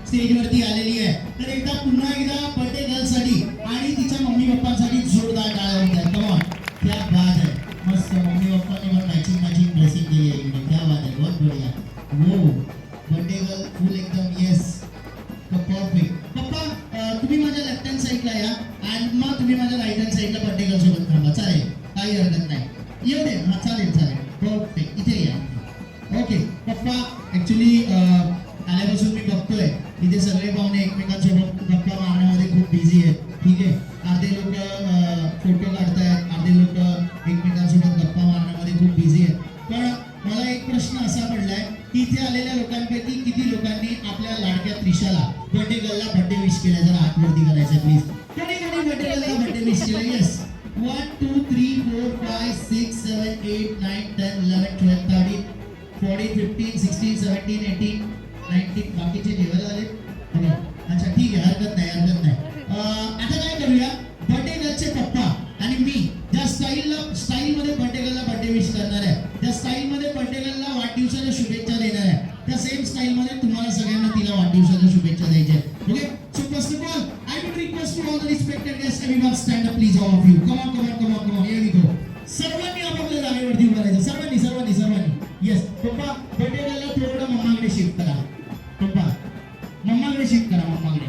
स्टेजवरती आलेली आहे. तर एकदा पुन्हा एकदा बर्थडे गर्ल साठी आणि तिच्या मम्मी पप्पांसाठी जोरदार टाळ्या होत्या. कम ऑन, क्या बात है. मस्त मम्मी पप्पांनी पण मॅचिंग ड्रेसिंग केली आहे इकडे. क्या बात है, बहुत बढ़िया. वो बर्थडे गर्ल फुल एकदम येस परफेक्ट. पप्पा तुम्ही माझ्या लेफ्ट हँड साईडला या आणि मग तुम्ही माझ्या राईट हँड साईडला बर्थडे गर्ल सोबत थांबा. चालेल, काही हरकत नाही. येऊ दे. हा चालेल चालेल परफेक्ट. इथे या. ओके पप्पा, ऍक्च्युली आल्यापासून मी बघतोय इथे सगळे पाहुणे एकमेकांसोबत गप्पा मारण्यामध्ये खूप बिझी आहेत. ठीक आहे, अर्धे लोक फोटो काढतायत, अर्धे लोक एकमेकांसोबत गप्पा मारण्यामध्ये खूप बिझी आहेत. पण मला एक प्रश्न असा पडलाय की इथे आलेल्या लोकांपैकी किती लोकांनी आपल्या लाडक्या त्रिशाला बर्थडे गर्लला बर्थडे विश केला? जरा हात वरती करायचं प्लीज. कोणी कोणी बर्थडे गर्लला बर्थडे विश केलं? येस. 1 2 3 4 5 6 7 8 9 10 11 12 13 14 15 16 17 18 19. बाकीचे जेवण आले. अच्छा ठीक आहे, हरकत नाही हरकत नाही. आता काय करूया, बर्थडे गर्लचे पप्पा आणि मी ज्या स्टाईलमध्ये बर्थडे गर्लला बर्थडे विश करणार आहे, त्या स्टाईलमध्ये बर्थडे गर्लला वाढदिवसाच्या शुभेच्छा देणार आहे, त्या सेम स्टाईलमध्ये तुम्हाला सगळ्यांना तिला वाढदिवसाच्या शुभेच्छा द्यायच्या. Okay, so first of all I would request to all the respected guest, everyone stand up please, all of you. Come on come on come on come on, here we go. सर्वांनी आपापल्या जागेवरती उभं राहायचं. सर्वांनी सर्वांनी सर्वांनी. Yes papa, birthday गर्लला थोडं मम्माकडे shift करा. पप्पा मम्माकडे शिफ्ट करा, मम्माकडे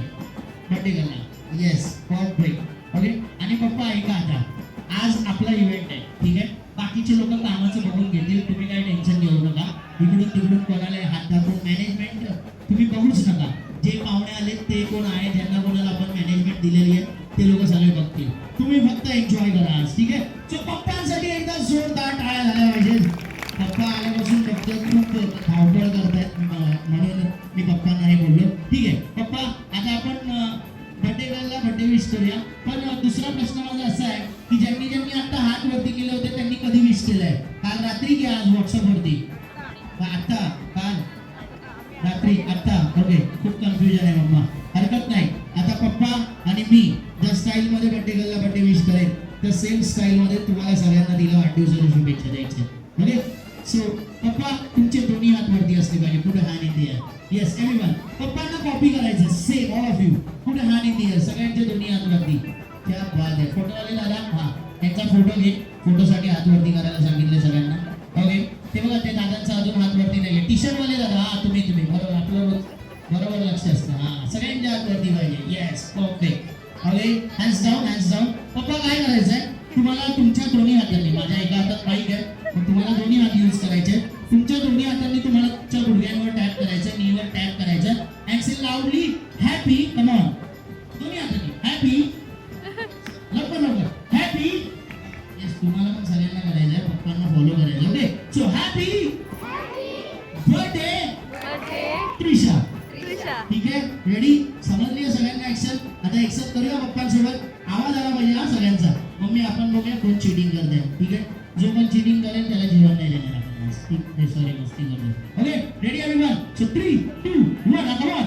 बर्थडे गर्लला. Yes perfect. ओके, आणि पप्पा ऐका, आता आज आपला इव्हेंट आहे. ठीक आहे, बाकीचे लोक कामाचं बघून घेतील, तुम्ही काही टेन्शन घेऊ नका. इकडून तिकडून कोणाला हात दाखवून मॅनेजमेंट तुम्ही बघूच नका. जे पाहुणे आले ते कोण आहे, ज्यांना कोणाला आपण मॅनेजमेंट दिलेली आहे ते लोक सगळे बघतील. तुम्ही फक्त एन्जॉय करा आज. ठीक आहे, सो पप्पांसाठी एकदा जोरदार टाळ्या झाल्या पाहिजे. पप्पा आल्यापासून फक्त खूप धावपळ करतायत, म्हणून मी पप्पांना हे बोललो. ठीक आहे पप्पा, आता आपण बर्थडे गर्लला बर्थडे विश करूया. पण दुसरा प्रश्न माझा असा आहे की ज्यांनी ज्यांनी आता हात वरती केले होते त्यांनी कधी विश केलंय? काल रात्री की आज व्हॉट्सअपवरती? आता काल रात्री, आता. ओके, खूप कन्फ्युजन आहे मम्मा, हरकत नाही. आता पप्पा आणि मी ज्या स्टाईलमध्ये बर्थडे गर्लला बर्थडे विश करेन त्या सेम स्टाईलमध्ये तुम्हाला सगळ्यांना तिला वाढदिवसाच्या शुभेच्छा द्यायच्या. ओके, सो पप्पा तुमचे दोन्ही हात वरती असले पाहिजे. पुढे hand in the air. Yes everyone, पप्पांना कॉपी करायचं. Same all of you. पुढे हॅन्ड इन द एअर, सगळ्यांचे दोन्ही हात वरती. क्या बात आहे. फोटोवाले दादा, हा त्यांचा फोटो घे. फोटोसाठी हात वरती करायला सांगितले सगळ्यांना. ओके, ते बघा ते दादांचा अजून हात वरती नाही. टी शर्ट वाले दादा, हा तुम्ही बरोबर, आपलं बरोबर लक्ष असतं. हा सगळ्यांच्या हात वरती पाहिजे. Yes perfect. Okay, hands down hands down. पप्पा काय करायचंय तुम्हाला, तुमच्या दोन्ही हातांनी, माझ्या एका हातात माईक आहे, तुम्हाला दोन्ही हात यूज करायचे. तुमच्या दोन्ही हातांनी तुम्हाला तुमच्या गुडघ्यांवर टॅप करायचं, नीवर टॅप करायचं and say लाऊडली happy. Come on, दोन्ही हातांनी हॅपी. लवकर लवकर हॅपी. येस, तुम्हाला पण सगळ्यांना करायचं आहे, पप्पांना फॉलो करायचं. Okay, so happy birthday Trisha. ठीक आहे, रेडी? समजली आहे सगळ्यांना ऍक्शन? आता एक्सेप्ट करूया पप्पांसोबत. आवाज आला पाहिजे हा सगळ्यांचा. मम्मी आपण बघूया कोण चिटिंग करते. ठीक आहे, जो पण चिटिंग करेल त्याला जेवण नाही देणार आपण. सॉरी, मस्ती करतो. Okay, ready everyone? सो 3 2 1 आता वन.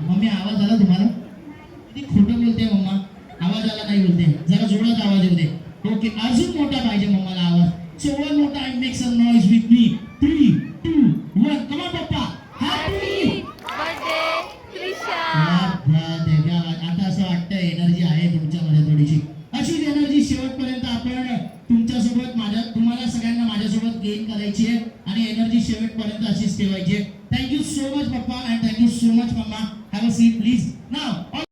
मम्मी आवाज आला तुम्हाला? किती खोटं बोलते मम्मा, आवाज आला नाही बोलते. जरा जोरात आवाज येऊ दे. ओके, अजून मोठा पाहिजे मम्माला आवाज. So one more time, make some noise with me. 3 2 1 come on papa. Happy birthday Trisha. आता असं वाटतं एनर्जी आहे तुमच्यामध्ये थोडीशी. अशीच एनर्जी शेवटपर्यंत आपण तुमच्यासोबत, तुम्हाला सगळ्यांना माझ्यासोबत गेन करायची आहे आणि एनर्जी शेवटपर्यंत अशीच ठेवायची आहे. थँक्यू सो मच पप्पा अँड थँक्यू सो मच मम्मा. Have a seat please. Now